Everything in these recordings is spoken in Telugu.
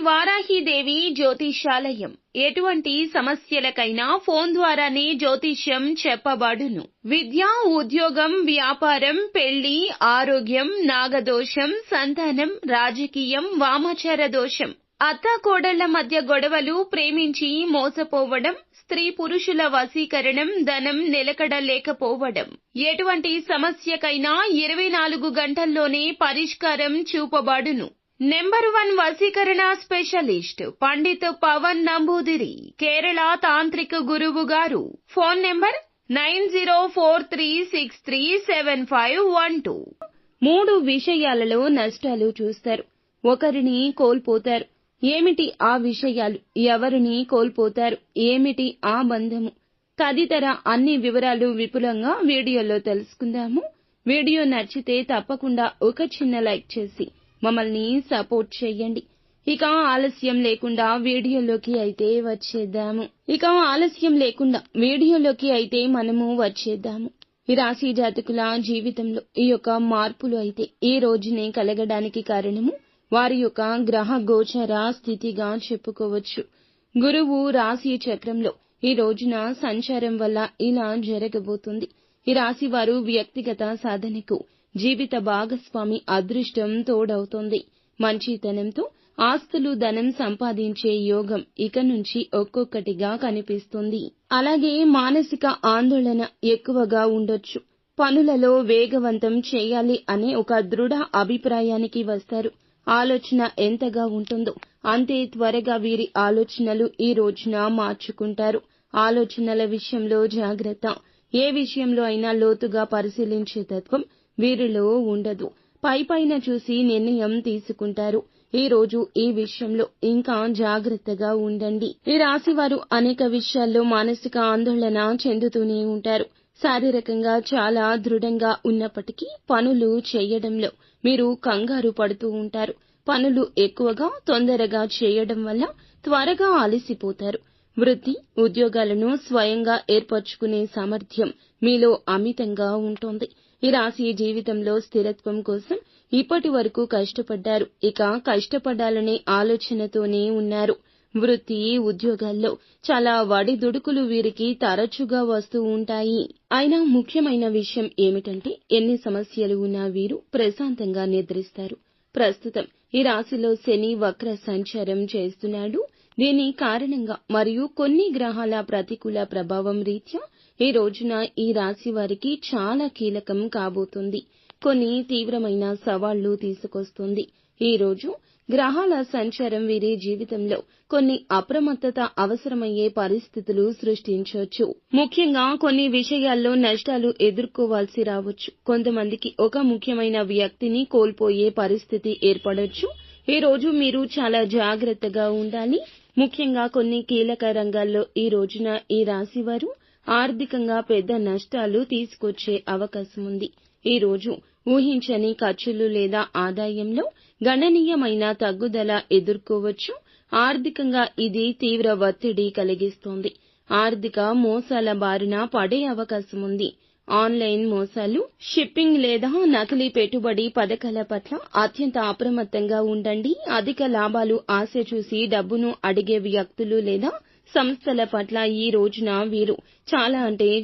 వారాహిదేవి జ్యోతిష్యాలయం ఎటువంటి సమస్యలకైనా ఫోన్ ద్వారానే జ్యోతిష్యం చెప్పబడును. విద్య, ఉద్యోగం, వ్యాపారం, పెళ్లి, ఆరోగ్యం, నాగదోషం, సంతానం, రాజకీయం, వామాచార దోషం, అత్తాకోడళ్ల మధ్య గొడవలు, ప్రేమించి మోసపోవడం, స్త్రీ పురుషుల వశీకరణం, ధనం నిలకడ లేకపోవడం, ఎటువంటి సమస్యకైనా 24 గంటల్లోనే పరిష్కారం చూపబడును. నెంబర్ 1 వశీకరణ స్పెషలిస్ట్ పండిత్ పవన్ నంబూదిరి, కేరళ తాంత్రిక గురువు గారు. Phone number 9043637512. 3 విషయాలలో నష్టాలు చూస్తారు. ఒకరిని కోల్పోతారు. ఏమిటి ఆ విషయాలు? ఎవరిని కోల్పోతారు? ఏమిటి ఆ బంధము? తదితర అన్ని వివరాలు విపులంగా వీడియోలో తెలుసుకుందాము. వీడియో నచ్చితే తప్పకుండా ఒక చిన్న లైక్ చేసి మమ్మల్ని సపోర్ట్ చేయండి. ఇక ఆలస్యం లేకుండా వీడియోలోకి అయితే మనము వచ్చేద్దాము. ఈ రాశి జాతకుల జీవితంలో ఈ యొక్క మార్పులు అయితే ఈ రోజునే కలగడానికి కారణము వారి యొక్క గ్రహ గోచర స్థితిగా చెప్పుకోవచ్చు. గురువు రాశి చక్రంలో ఈ రోజున సంచారం వల్ల ఇలా జరగబోతుంది. ఈ రాశి వారు వ్యక్తిగత సాధనకు జీవిత భాగస్వామి అదృష్టం తోడవుతుంది. మంచితనంతో ఆస్తులు, ధనం సంపాదించే యోగం ఇక నుంచి ఒక్కొక్కటిగా కనిపిస్తుంది. అలాగే మానసిక ఆందోళన ఎక్కువగా ఉండొచ్చు. పనులలో వేగవంతం చేయాలి అనే ఒక దృఢ అభిప్రాయానికి వస్తారు. ఆలోచన ఎంతగా ఉంటుందో అంతే త్వరగా వీరి ఆలోచనలు ఈ రోజున మార్చుకుంటారు. ఆలోచనల విషయంలో జాగ్రత్త. ఏ విషయంలో అయినా లోతుగా పరిశీలించే తత్వం వీరిలో ఉండదు. పైపైన చూసి నిర్ణయం తీసుకుంటారు. ఈ రోజు ఈ విషయంలో ఇంకా జాగ్రత్తగా ఉండండి. ఈ రాశివారు అనేక విషయాల్లో మానసిక ఆందోళన చెందుతూనే ఉంటారు. శారీరకంగా చాలా దృఢంగా ఉన్నప్పటికీ పనులు చేయడంలో మీరు కంగారు పడుతూ ఉంటారు. పనులు ఎక్కువగా తొందరగా చేయడం వల్ల త్వరగా అలసిపోతారు. వృత్తి, ఉద్యోగాలను స్వయంగా ఏర్పరచుకునే సామర్థ్యం మీలో అమితంగా ఉంటుంది. ఈ రాశి జీవితంలో స్థిరత్వం కోసం ఇప్పటి వరకు కష్టపడ్డారు. ఇక కష్టపడాలనే ఆలోచనతోనే ఉన్నారు. వృత్తి, ఉద్యోగాల్లో చాలా వడిదుడుకులు వీరికి తరచుగా వస్తూ ఉంటాయి. అయినా ముఖ్యమైన విషయం ఏమిటంటే ఎన్ని సమస్యలు ఉన్నా వీరు ప్రశాంతంగా నిద్రిస్తారు. ప్రస్తుతం ఈ రాశిలో శని వక్ర సంచారం చేస్తున్నాడు. దీని కారణంగా మరియు కొన్ని గ్రహాల ప్రతికూల ప్రభావం రీత్యా ఈ రోజున ఈ రాశి వారికి చాలా కీలకం కాబోతుంది. కొన్ని తీవ్రమైన సవాళ్లు తీసుకొస్తుంది. ఈ రోజు గ్రహాల సంచారం వీరి జీవితంలో కొన్ని అప్రమత్తత అవసరమయ్యే పరిస్థితులు సృష్టించవచ్చు. ముఖ్యంగా కొన్ని విషయాల్లో నష్టాలు ఎదుర్కోవాల్సి రావచ్చు. కొంతమందికి ఒక ముఖ్యమైన వ్యక్తిని కోల్పోయే పరిస్థితి ఏర్పడొచ్చు. ఈ రోజు మీరు చాలా జాగ్రత్తగా ఉండాలి. ముఖ్యంగా కొన్ని కీలక రంగాల్లో ఈ రోజున ఈ రాశివారు ఆర్థికంగా పెద్ద నష్టాలు తీసుకొచ్చే అవకాశం ఉంది. ఈ రోజు ఊహించని ఖర్చులు లేదా ఆదాయంలో గణనీయమైన తగ్గుదల ఎదుర్కోవచ్చు. ఆర్థికంగా ఇది తీవ్ర ఒత్తిడి కలిగిస్తోంది. ఆర్థిక మోసాల బారిన పడే అవకాశం ఉంది. ఆన్లైన్ మోసాలు, షిప్పింగ్ లేదా నకిలీ పెట్టుబడి పథకాల పట్ల అత్యంత అప్రమత్తంగా ఉండండి. అధిక లాభాలు ఆశ చూసి డబ్బును అడిగే వ్యక్తులు లేదా సంస్థల పట్ల ఈ రోజున వీరు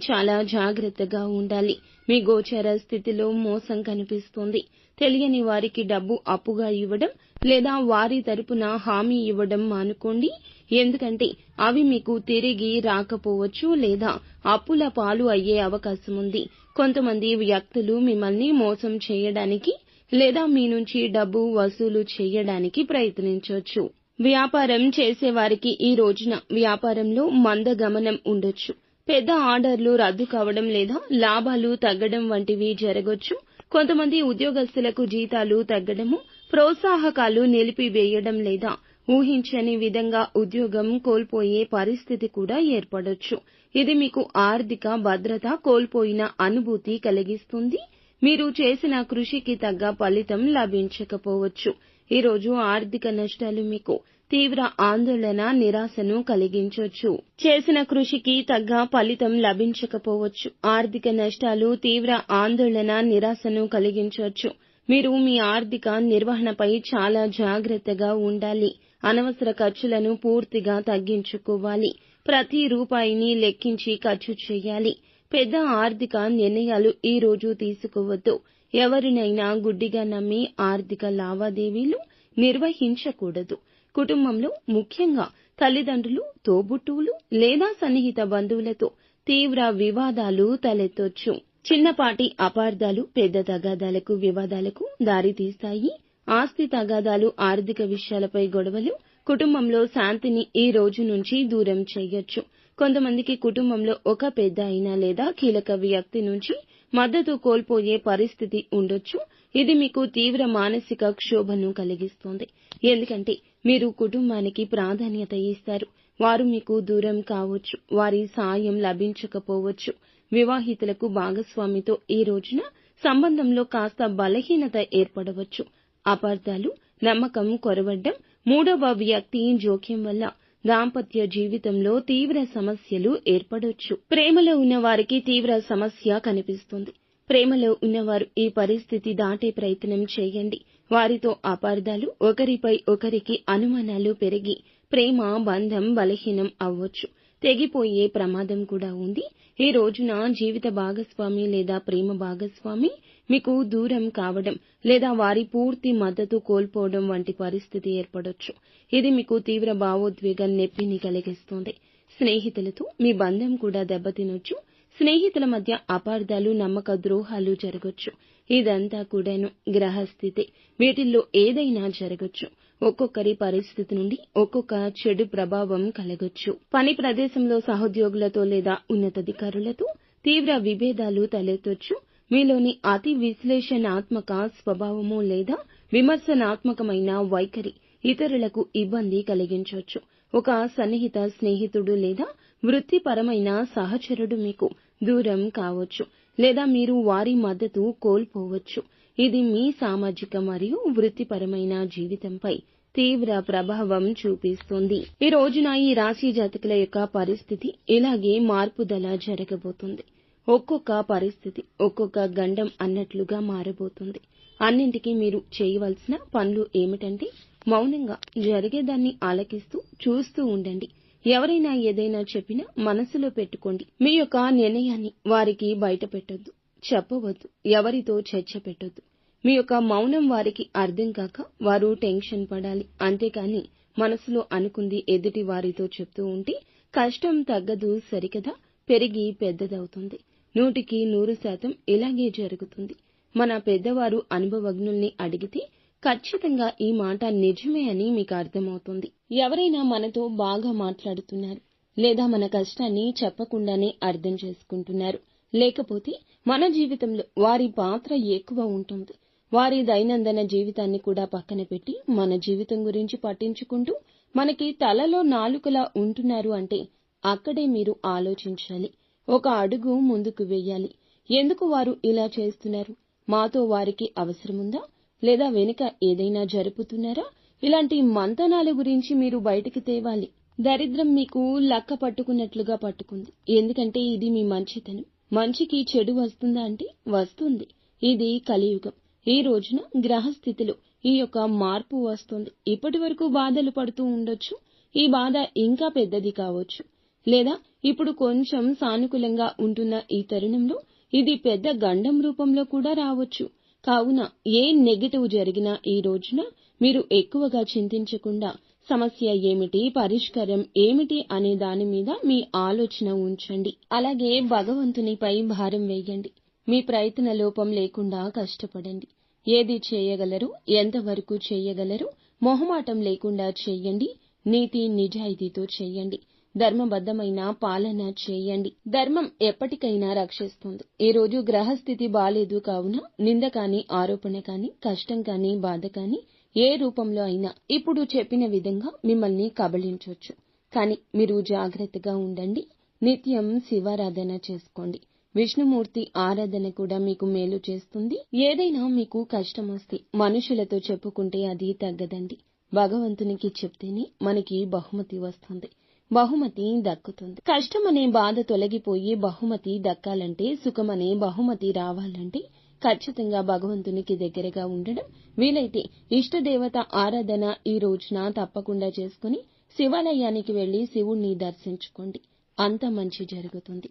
చాలా జాగ్రత్తగా ఉండాలి. మీ గోచర స్థితిలో మోసం కనిపిస్తోంది. తెలియని వారికి డబ్బు అప్పుగా ఇవ్వడం లేదా వారి తరపున హామీ ఇవ్వడం మానుకోండి. ఎందుకంటే అవి మీకు తిరిగి రాకపోవచ్చు లేదా అప్పుల పాలు అయ్యే అవకాశం ఉంది. కొంతమంది వ్యక్తులు మిమ్మల్ని మోసం చేయడానికి లేదా మీ నుంచి డబ్బు వసూలు చేయడానికి ప్రయత్నించవచ్చు. వ్యాపారం చేసేవారికి ఈ రోజున వ్యాపారంలో మందగమనం ఉండొచ్చు. పెద్ద ఆర్డర్లు రద్దు కావడం లేదా లాభాలు తగ్గడం వంటివి జరగొచ్చు. కొంతమంది ఉద్యోగస్తులకు జీతాలు తగ్గడము, ప్రోత్సాహకాలు నిలిపివేయడం లేదా ఊహించని విధంగా ఉద్యోగం కోల్పోయే పరిస్థితి కూడా ఏర్పడొచ్చు. ఇది మీకు ఆర్థిక భద్రత కోల్పోయిన అనుభూతి కలిగిస్తుంది. మీరు చేసిన కృషికి తగ్గ ఫలితం లభించకపోవచ్చు. ఈ రోజు ఆర్థిక నష్టాలు మీకు తీవ్ర ఆందోళన, నిరాశను కలిగించొచ్చు. చేసిన కృషికి తగ్గ ఫలితం లభించకపోవచ్చు. ఆర్థిక నష్టాలు తీవ్ర ఆందోళన, నిరాశను కలిగించొచ్చు. మీరు మీ ఆర్థిక నిర్వహణపై చాలా జాగ్రత్తగా ఉండాలి. అనవసర ఖర్చులను పూర్తిగా తగ్గించుకోవాలి. ప్రతి రూపాయిని లెక్కించి ఖర్చు చేయాలి. పెద్ద ఆర్థిక నిర్ణయాలు ఈ రోజు తీసుకోవద్దు. ఎవరినైనా గుడ్డిగా నమ్మి ఆర్థిక లావాదేవీలు నిర్వహించకూడదు. కుటుంబంలో ముఖ్యంగా తల్లిదండ్రులు, తోబుట్టువులు లేదా సన్నిహిత బంధువులతో తీవ్ర వివాదాలు తలెత్తొచ్చు. చిన్నపాటి అపార్థాలు పెద్ద తగాదాలకు, వివాదాలకు దారితీస్తాయి. ఆస్తి తగాదాలు, ఆర్థిక విషయాలపై గొడవలు కుటుంబంలో శాంతిని ఈ రోజు నుంచి దూరం చేయొచ్చు. కొంతమందికి కుటుంబంలో ఒక పెద్ద అయిన లేదా కీలక వ్యక్తి నుంచి మద్దతు కోల్పోయే పరిస్థితి ఉండొచ్చు. ఇది మీకు తీవ్ర మానసిక క్షోభను కలిగిస్తుంది. ఎందుకంటే మీరు కుటుంబానికి ప్రాధాన్యత ఇస్తారు. వారు మీకు దూరం కావచ్చు. వారి సాయం లభించకపోవచ్చు. వివాహితులకు భాగస్వామితో ఈ రోజున సంబంధంలో కాస్త బలహీనత ఏర్పడవచ్చు. అపార్థాలు, నమ్మకం కొరవడ్డం, మూడవ వ్యక్తి జోక్యం వల్ల దాంపత్య జీవితంలో తీవ్ర సమస్యలు ఏర్పడొచ్చు. ప్రేమలో ఉన్న వారికి తీవ్ర సమస్య కనిపిస్తుంది. ప్రేమలో ఉన్నవారు ఈ పరిస్థితి దాటే ప్రయత్నం చేయండి. వారితో అపార్థాలు, ఒకరిపై ఒకరికి అనుమానాలు పెరిగి ప్రేమ బంధం బలహీనం అవ్వొచ్చు. తెగిపోయే ప్రమాదం కూడా ఉంది. ఈ రోజున జీవిత భాగస్వామి లేదా ప్రేమ భాగస్వామి మీకు దూరం కావడం లేదా వారి పూర్తి మద్దతు కోల్పోవడం వంటి పరిస్థితి ఏర్పడొచ్చు. ఇది మీకు తీవ్ర భావోద్వేగం, నొప్పిని కలిగిస్తుంది. స్నేహితులతో మీ బంధం కూడా దెబ్బతినొచ్చు. స్నేహితుల మధ్య అపార్థాలు, నమ్మక ద్రోహాలు జరగొచ్చు. ఇదంతా కూడాను గ్రహస్థితి. వీటిల్లో ఏదైనా జరగొచ్చు. ఒక్కొక్కరి పరిస్థితి నుండి ఒక్కొక్క చెడు ప్రభావం కలగొచ్చు. పని ప్రదేశంలో సహోద్యోగులతో లేదా ఉన్నతాధికారులతో తీవ్ర విభేదాలు తలెత్తొచ్చు. మీలోని అతి విశ్లేషణాత్మక స్వభావము లేదా విమర్శనాత్మకమైన వైఖరి ఇతరులకు ఇబ్బంది కలిగించొచ్చు. ఒక సన్నిహిత స్నేహితుడు లేదా వృత్తిపరమైన సహచరుడు మీకు దూరం కావచ్చు లేదా మీరు వారి మద్దతు కోల్పోవచ్చు. ఇది మీ సామాజిక మరియు వృత్తిపరమైన జీవితంపై తీవ్ర ప్రభావం చూపిస్తుంది. ఈ రోజున ఈ రాశి జాతకుల యొక్క పరిస్థితి ఇలాగే మార్పుదల జరగబోతుంది. ఒక్కొక్క పరిస్థితి ఒక్కొక్క గండం అన్నట్లుగా మారబోతుంది. అన్నింటికీ మీరు చేయవలసిన పనులు ఏమిటంటే మౌనంగా జరిగేదాన్ని ఆలకిస్తూ చూస్తూ ఉండండి. ఎవరైనా ఏదైనా చెప్పినా మనసులో పెట్టుకోండి. మీ యొక్క నిర్ణయాన్ని వారికి బయట పెట్టొద్దు, చెప్పవద్దు, ఎవరితో చర్చ పెట్టొద్దు. మీ యొక్క మౌనం వారికి అర్థం కాక వారు టెన్షన్ పడాలి. అంతేకాని మనసులో అనుకుంది ఎదుటి వారితో చెప్తూ ఉంటే కష్టం తగ్గదు సరికదా, పెరిగి పెద్దదవుతుంది. 100% ఇలాగే జరుగుతుంది. మన పెద్దవారు అనుభవజ్ఞుల్ని అడిగితే ఖచ్చితంగా ఈ మాట నిజమే అని మీకు అర్థమవుతుంది. ఎవరైనా మనతో బాగా మాట్లాడుతున్నారు లేదా మన కష్టాన్ని చెప్పకుండానే అర్థం చేసుకుంటున్నారు, లేకపోతే మన జీవితంలో వారి పాత్ర ఎక్కువ ఉంటుంది. వారి దైనందిన జీవితాన్ని కూడా పక్కన పెట్టి మన జీవితం గురించి పట్టించుకుంటూ మనకి తలలో నాలుకలా ఉంటున్నారు అంటే అక్కడే మీరు ఆలోచించాలి. ఒక అడుగు ముందుకు వెయ్యాలి. ఎందుకు వారు ఇలా చేస్తున్నారు? మాతో వారికి అవసరముందా? లేదా వెనుక ఏదైనా జరుపుతున్నారా? ఇలాంటి మంతనాల గురించి మీరు బయటికి తేవాలి. దరిద్రం మీకు లక్క పట్టుకున్నట్లుగా పట్టుకుంది. ఎందుకంటే ఇది మీ మంచితనం. మంచికి చెడు వస్తుందా అంటే వస్తుంది. ఇది కలియుగం. ఈ రోజున గ్రహస్థితిలో ఈ యొక్క మార్పు వస్తుంది. ఇప్పటి వరకు బాధలు పడుతూ ఉండొచ్చు. ఈ బాధ ఇంకా పెద్దది కావచ్చు. లేదా ఇప్పుడు కొంచెం సానుకూలంగా ఉంటున్న ఈ తరుణంలో ఇది పెద్ద గండం రూపంలో కూడా రావచ్చు. కావున ఏ నెగటివ్ జరిగినా ఈ రోజున మీరు ఎక్కువగా చింతించకుండా సమస్య ఏమిటి, పరిష్కారం ఏమిటి అనే దాని మీద మీ ఆలోచన ఉంచండి. అలాగే భగవంతునిపై భారం వేయండి. మీ ప్రయత్న లోపం లేకుండా కష్టపడండి. ఏది చేయగలరు, ఎంతవరకు చేయగలరు, మొహమాటం లేకుండా చేయండి. నీతి నిజాయితీతో చేయండి. ధర్మబద్ధమైన పాలన చేయండి. ధర్మం ఎప్పటికైనా రక్షిస్తుంది. ఈ రోజు గ్రహస్థితి బాలేదు కావున నింద కాని, ఆరోపణ కాని, కష్టం కాని, బాధ కాని ఏ రూపంలో అయినా ఇప్పుడు చెప్పిన విధంగా మిమ్మల్ని కబళించొచ్చు. కానీ మీరు జాగ్రత్తగా ఉండండి. నిత్యం శివారాధన చేసుకోండి. విష్ణుమూర్తి ఆరాధన కూడా మీకు మేలు చేస్తుంది. ఏదైనా మీకు కష్టం వస్తే మనుషులతో చెప్పుకుంటే అది తగ్గదండి. భగవంతునికి చెప్తేనే మనకి బహుమతి వస్తుంది. బహుమతి దక్కుతుంది. కష్టమనే బాధ తొలగిపోయి బహుమతి దక్కాలంటే, సుఖమనే బహుమతి రావాలంటే ఖచ్చితంగా భగవంతునికి దగ్గరగా ఉండడం, వీలైతే ఇష్టదేవత ఆరాధన ఈ రోజున తప్పకుండా చేసుకుని శివాలయానికి వెళ్లి శివుణ్ణి దర్శించుకోండి. అంతా మంచి జరుగుతుంది.